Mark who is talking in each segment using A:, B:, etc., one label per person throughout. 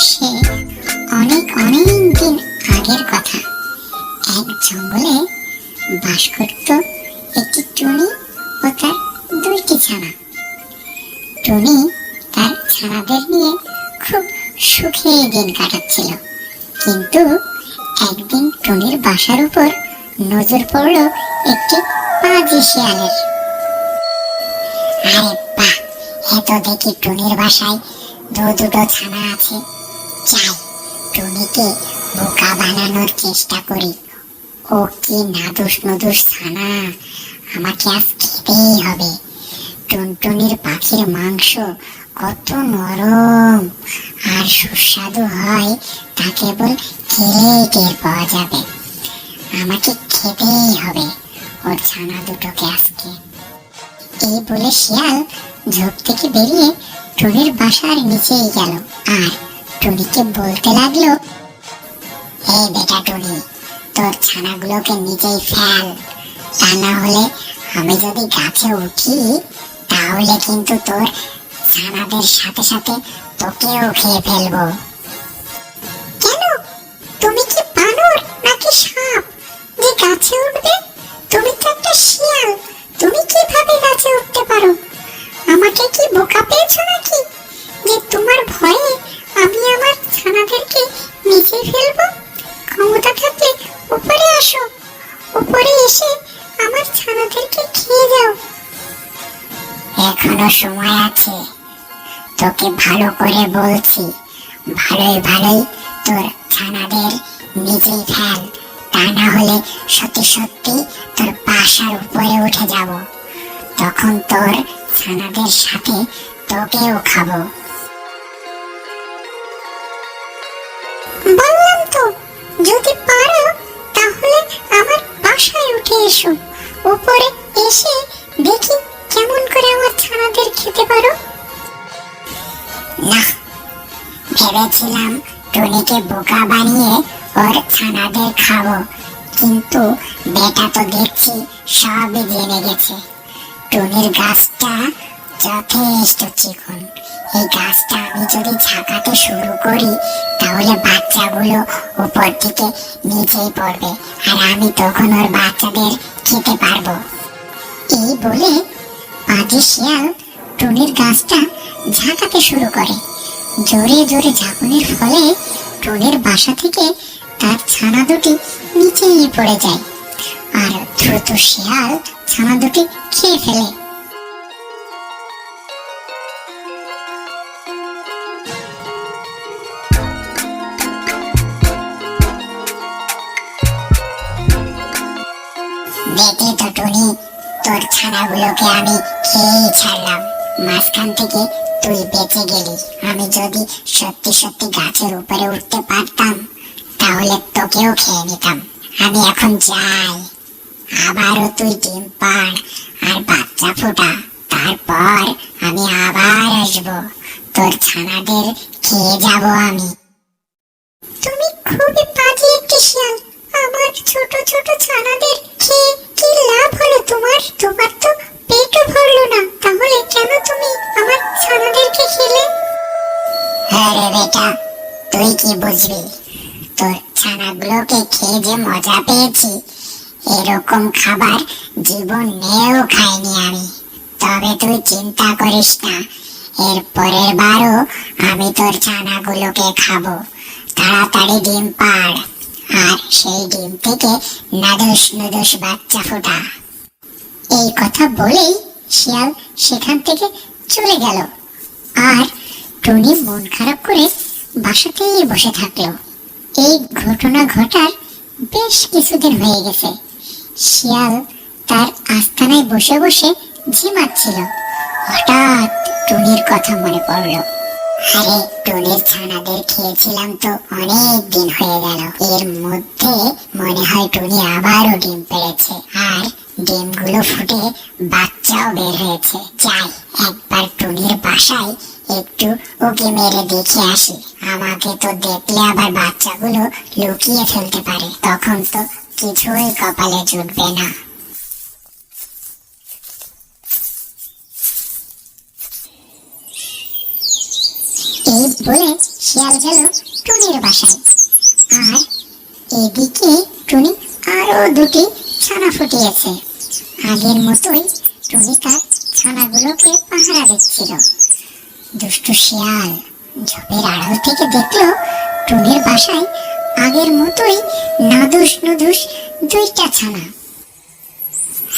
A: সে অনেক অনেক দিন আগের কথা। এক জঙ্গলে বাস করত একটি টুনি ও তার দুইটি ছানা। টুনি তার ছানাদের নিয়ে খুব সুখে দিন কাটাচ্ছিল, কিন্তু একদিন টুনির বাসার উপর নজর পড়ল একটি পাজি শিয়ালের। আরে বাহ, এত দেখি টুনির বাসায় দুটো ছানা আছে। চাই টুনিকে বোকা বানানোর চেষ্টা করি। ও কি নাদুস নুদুস ছানা, আমাকে আজ খেতেই হবে। টুনটুনির পাখির মাংস কত নরম আর সুস্বাদু হয়, তা কেবল খেলেই টের পাওয়া যাবে। আমাকে খেতেই হবে ওর ছানা দুটোকে আজকে। এই বলে শিয়াল ঝোপ থেকে বেরিয়ে টুনির বাসার নিচেই গেল আর টুনিকে বলতে লাগলো, এই বেটা টুনি, তোর ছানাগুলোকে নিচেই ফেল, তা না হলে আমি যদি গাছে উঠি তাহলে কিন্তু তোর ছানাদের সাথে সাথে তোকেও খেয়ে ফেলবো। কেন, তুমি কি বানর নাকি সাপ যে গাছে উঠবে? তুমি তো একটা শিয়াল, তুমি কিভাবে গাছে উঠতে পারো? আমাকে কি বোকা পেয়েছো নাকি যে তোমার ভয়ে আমি আমার ছানাদেরকে নিচে ফেলবো? ক্ষমতা থাকলে উপরে আসো, উপরে এসে আমার ছানাদেরকে খেয়ে যাও। এখনো সময় আছে, তোকে ভালো করে বলছি, ভালোই ভালোই তোর ছানাদের নিচেই ফেল, তা না হলে সত্যি সত্যি তোর বাসার উপরে উঠে যাব। তখন তোর ছানাদের সাথে তোকেও খাবো। বললাম তো, যদি পারো তাহলে আমার বাসায় উঠে এসো, উপরে এসে দেখি কেমন করে আমার ছানাদের খেতে পারো। না, ভেবেছিলাম টুনিকে বোকা বানিয়ে ওর ছানাদের খাবো, কিন্তু বেটা তো দেখছি সবই জেনে গেছে। টুনির গাছটা যথেষ্ট চিকন, এই গাছটা আমি যদি ঝাঁকাতে শুরু করি তাহলে বাচ্চাগুলো উপর থেকে নিচেই পড়বে আর আমি তখন ওর বাচ্চাদের খেতে পারবো। এই বলে পাজি শিয়াল টুনির গাছটা ঝাঁকাতে শুরু করে। জোরে জোরে ঝাঁকুনির ফলে টুনির বাসা থেকে তার ছানা দুটি নিচেই পড়ে যায় আর দ্রুত শিয়াল ছানা দুটি খেয়ে ফেলে। দেখলি তো টুনি, তোর ছানাগুলোকে আমি খেয়েই ছাড়লাম, মাঝখান থেকে তুই বেঁচে গেলি। আমি যদি সত্যি সত্যি গাছের উপরে উঠতে পারতাম তাহলে তোকেও খেয়ে নিতাম। আমি এখন যাই, আবারও তুই ডিম পাড় আর বাচ্চা ফোটা, তারপর আমি আবার আসবো, তোর ছানাদের খেয়ে যাব আমি। তুমি খুবই পাজি একটি শিয়াল, আমার ছোট ছোট ছানাদের খেয়ে কি লাভ হলো তোমার? তোমার তো পেটও ভরলো না, তাহলে কেন তুমি আমার ছানাদেরকে খেলে? আরে বেটা, তুই কি বুঝবি? তোর ছানাগুলোকে খেয়ে যে মজা পেয়েছি, এরকম খাবার জীবনেও খাইনি আমি। তবে তুই চিন্তা করিস না, এর পরের বারও আমি তোর ছানাগুলোকে খাবো। তাড়াতাড়ি ডিম পাড় আর সেই ডিম থেকে নাদুস নুদুস বাচ্চা ফোটা। এই কথা বলেই শিয়াল সেখান থেকে চলে গেল আর টুনি মন খারাপ করে বাসাতেই বসে থাকলো। এই ঘটনা ঘটার বেশ কিছুদিন হয়ে গেছে। শিয়াল তার আস্তানায় বসে বসে ঝিমাচ্ছিল। হঠাৎ টুনির কথা মনে পড়লো। আরে, টুনির ছানাদের খেয়েছিলাম তো অনেক দিন হয়ে গেল, এর মধ্যে মনে হয় টুনি আবারও ডিম পেড়েছে আর ডিমগুলো ফুটে বাচ্চাও বের হয়েছে। যাই, একবার টুনির বাসায় একটু উকি মেরে দেখে আসি। আমাকে তো দেখলে আবার বাচ্চাগুলো লুকিয়ে ফেলতে পারে, তখন তো কিছুই কপালে জুটবে না। এই বলে শিয়াল গেল টুনির বাসায়। আর এদিকে টুনি আরো দুটি ছানা ফুটিয়েছে। আগের মতোই টুনি তার ছানাগুলোকে পাহারা দিচ্ছিল। দুষ্টু শিয়াল ঝোপের আড়াল থেকে দেখলো টুনির বাসায় আগের মতোই নাদুস নুদুস দুইটা ছানা।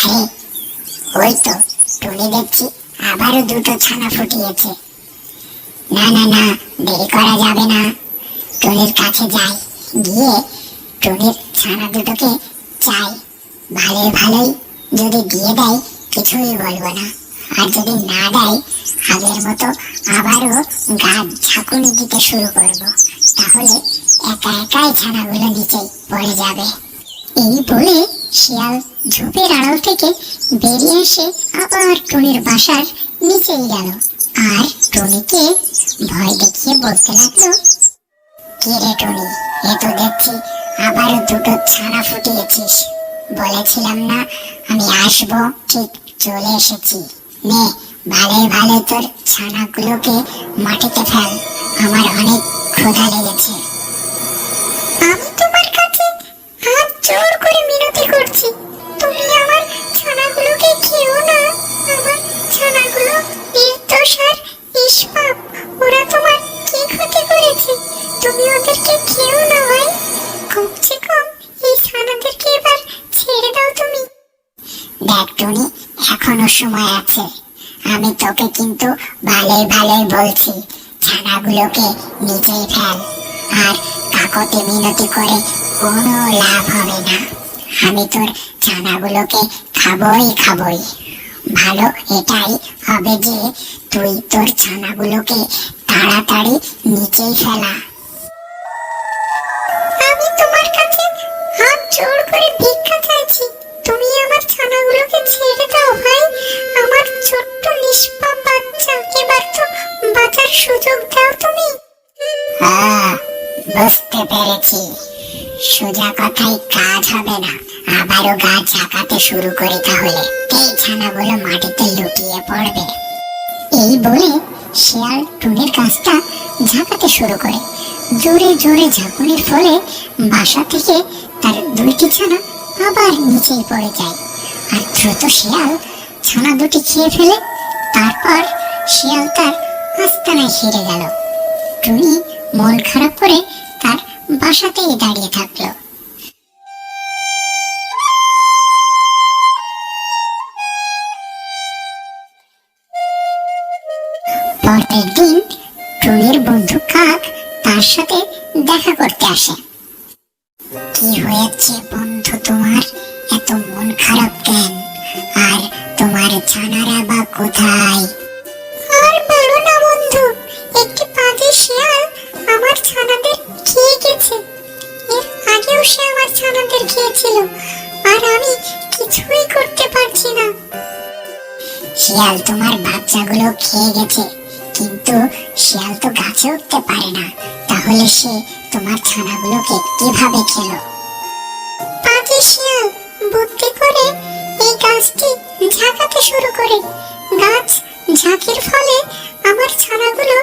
A: আরে ওই তো টুনি দেখছি আবারও দুটো ছানা ফুটিয়েছে। না না না, দেরি করা যাবে না, টুনির কাছে যাই, গিয়ে টুনির ছানা দুটোকে চাই। ভালোই যদি দিয়ে দেয় কিছুই বলবো না, আর যদি না দেয় আগের মতো আবারও গাছ ঝাঁকুনি দিতে শুরু করব, তাহলে একা একাই ছানাগুলো নিচেই পড়ে যাবে। এই বলে শিয়াল ঝোপের আড়াল থেকে বেরিয়ে এসে আবার টুনির বাসার নিচেই গেল। আর টুনিকে ভয় দেখিয়ে বলতে লাগলো, কি রে টুনি, এ তো দেখছি আবারও দুটো ছানা ফুটিয়েছিস। বলেছিলাম না আমি আসবো, ঠিক চলে এসেছি। নে ভালোই তোর ছানাগুলোকে মাটিতে ফেল, আমার অনেক ক্ষুধা লেগেছে। আমি তোমার কাছে হাত জোর করে মিনতি করছি, তুমি আমার ছানাগুলোকে খেও না। আমার ছানাগুলো নির্দোষ আর নিষ্পাপ, ওরা তোমার কি ক্ষতি করেছে? তুমি ওদেরকে খেও না ভাই, কমছে কম এই ছানাদেরকে এবার ছেড়ে দাও তুমি। দেখ টুনি, এখনো সময় আছে, আমি তোকে কিন্তু ভালোই বলছি, ছানাগুলোকে নিচেই ফেল। আর কাকতে মিনতি করে কোনো লাভ হবে না, আমি তোর ছানাগুলোকে খাবই। ভালো এটাই হবে যে তুই তোর ছানাগুলোকে তাড়াতাড়ি নিচেই ফেলা। আমি তোমার কাছে হাত জোর করে ভিক্ষা চাইছি, তুমি আমার ছানাগুলোকে ছেড়ে দাও ভাই, আমার ছোট্ট নিষ্পাপ বাচ্চা, এবার তো বাঁচার সুযোগ দাও তুমি। বুঝতে পেরেছি, সোজা কথাই কাজ হবে না, আবারও গাছ ঝাঁকাতে শুরু করি, তাহলে এই ছানাগুলো মাটিতে লুটিয়ে পড়বে। এই বলে শিয়াল টুনির গাছটা ঝাঁকাতে শুরু করে। জোরে ঝাঁকুনির ফলে বাসা থেকে তার দুইটি ছানা আবার নিচেই পড়ে যায়। আর দ্রুত শিয়াল ছানা দুটি খেয়ে ফেলে। তারপর শিয়াল তার আস্তানায় ফিরে গেল। টুনি মন খারাপ করে তার বাসাতেই দাঁড়িয়ে থাকলো। পরের দিন টুনির বন্ধু কাক তার সাথে দেখা করতে আসে। কি হয়েছে বন্ধু তোমার, এত মন খারাপ কেন? আর তোমার ছানারা বা কোথায়? আর বলো না বন্ধু, একটি পাজি শিয়াল আমার ছানাদের খেয়ে গেছে। এর আগেও সে আমার ছানাদের খেয়েছিল, আর আমি কিছুই করতে পারছি না। শিয়াল তোমার বাচ্চাগুলো খেয়ে গেছে, কিন্তু শিয়াল তো গাছে উঠতে পারে না, তাহলে সে তোমার ছানাগুলোকে কিভাবে খেলো? পাজি শিয়াল বুদ্ধি করে এই গাছটি ঝাঁকাতে শুরু করে। গাছ ঝাঁকির ফলে আমার ছানাগুলো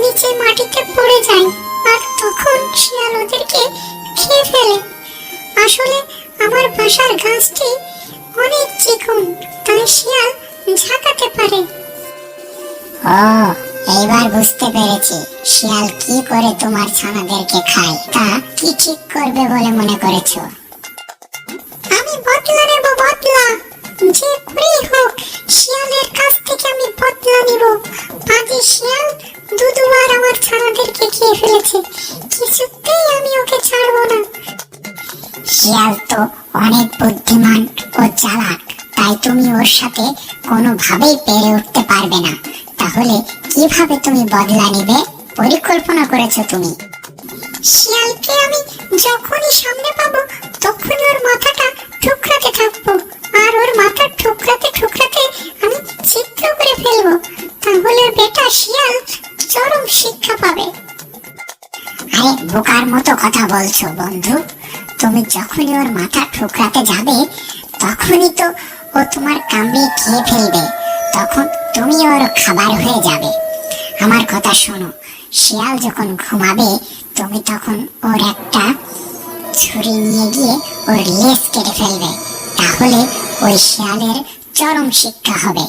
A: নিচে মাটিতে পড়ে যায়, আর তখন শিয়াল ওদেরকে খেয়ে ফেলে। আসলে আমার বাসার গাছটি অনেক চিকন, তাই শিয়াল ঝাঁকাতে পারে। এইবার বুঝতে পেরেছি শিয়াল কি করে তোমার ছানাদেরকে খায়। তা কি ঠিক করবে বলে মনে করেছো? আমি বদলা নেব, বদলা যে করেই হোক শিয়ালের কাছ থেকে আমি বদলা নিব। পাজি শিয়াল দুবার আমার ছানাদেরকে খেয়ে ফেলেছে, কিছুতেই আমি ওকে ছাড়বো না। শিয়াল তো অনেক বুদ্ধিমান ও চালাক, তাই তুমি ওর সাথে কোনোভাবেই পেরে উঠতে পারবে না। তাহলে কিভাবে তুমি বদলা নিবে পরিকল্পনা করেছো তুমি? শিয়ালকে আমি যখনই সামনে পাবো তখনই ওর মাথাটা ঠুকরাতে থাকবো, আর ওর মাথা ঠুকরাতে আমি ছিদ্র করে ফেলবো, তাহলে বেটা শিয়াল চরম শিক্ষা পাবে। আরে বোকার মতো কথা বলছো বন্ধু, তুমি যখনই ওর মাথা ঠুকরাতে যাবে তখনই তো ও তোমার কামড়ে খেয়ে ফেলবে, তখন তুমি ওর খাবার হয়ে যাবে। আমার কথা শোনো, শিয়াল যখন ঘুমাবে তুমি তখন ওর একটা ছুরি নিয়ে গিয়ে ওর লেজ কেটে ফেলবে। তাহলে ওই শিয়ালের চরম শিক্ষা হবে।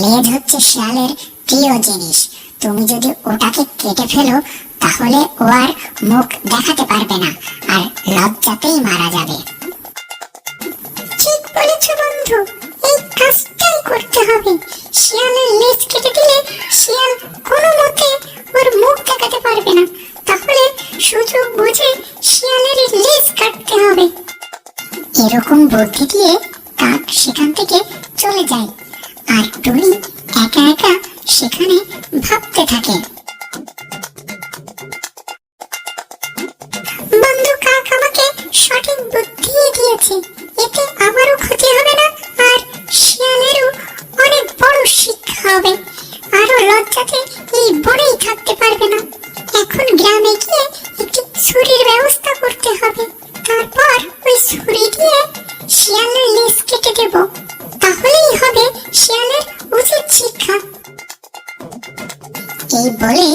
A: লেজ হচ্ছে শিয়ালের প্রিয় জিনিস। তুমি যদি ওটাকে কেটে ফেলো তাহলে ও আর মুখ দেখাতে পারবে না, আর লজ্জাতেই মারা যাবে। ঠিক বলেছ বন্ধু, এই কাজটাই করতে হবে। শিয়ালের লেজ কেটে দিলে শিয়াল কোনো মতে ওর মুখ দেখাতে পারবে না। তাহলে সুযোগ বুঝে শিয়ালের লেজ কাটতে হবে। এরকম বুদ্ধি দিয়ে কাক সেখান থেকে চলে যায়, আর টুনি একা একা সেখানে ভাবতে থাকে। বন্ধু কাক আমাকে সঠিক বুদ্ধি দিয়েছে, এতে আমারও ক্ষতি হবে না, আর শিয়ালেরও অনেক বড় শিক্ষা হবে। আরো লজ্জাতে এই বনেই থাকতে পারবে না। এখন গ্রামে গিয়ে একটি ছুরির ব্যবস্থা করতে হবে। তারপর ওই ছুরি দিয়ে শিয়ালের লেজ কেটে দেব, তাহলেই হবে শিয়ালের উচিত শিক্ষা। এই বলে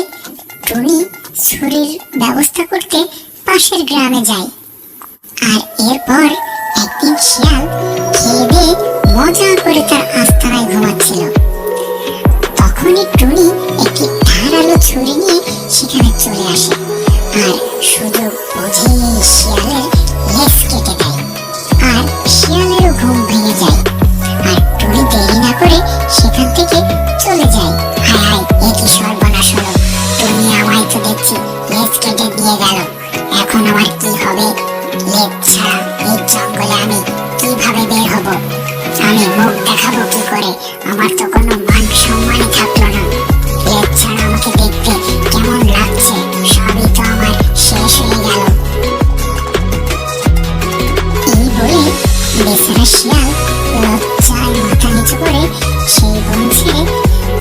A: টুনি ছুরির ব্যবস্থা করতে পাশের গ্রামে যায়। আর এরপর একদিন শিয়াল খেয়ে দিয়ে মজা করে তার আস্তানায় ঘুমাচ্ছিল। তখনই টুনি একটি ধারালো ছুরি নিয়ে সেখানে চলে আসে, আর সুযোগ বুঝে শিয়ালের লেজ কেটে দেয়। আর শিয়ালেরও ঘুম ভেঙে যায়, আর টুনি দেরি না করে সেখান থেকে চলে যায়। হায় হায়, এ কি সর্বনাশ হলো! টুনি আমায় তো দেখছি লেজ কেটে দিয়ে গেল, এখন আমার কি হবে? লেজ ছাড়া এই জঙ্গলে আমি কিভাবে বের হব? আমি মুখ দেখাবো কি করে? আমার তো কোনো মান সম্মানই থাকলো না। লেজ ছাড়া আমাকে দেখতে কেমন লাগছে, সবই তো আমার শেষ হয়ে গেল। এই বলে বেচারা শিয়াল লজ্জায় মাথা নিচু করে সেই বন ছেড়ে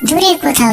A: দূরে কোথাও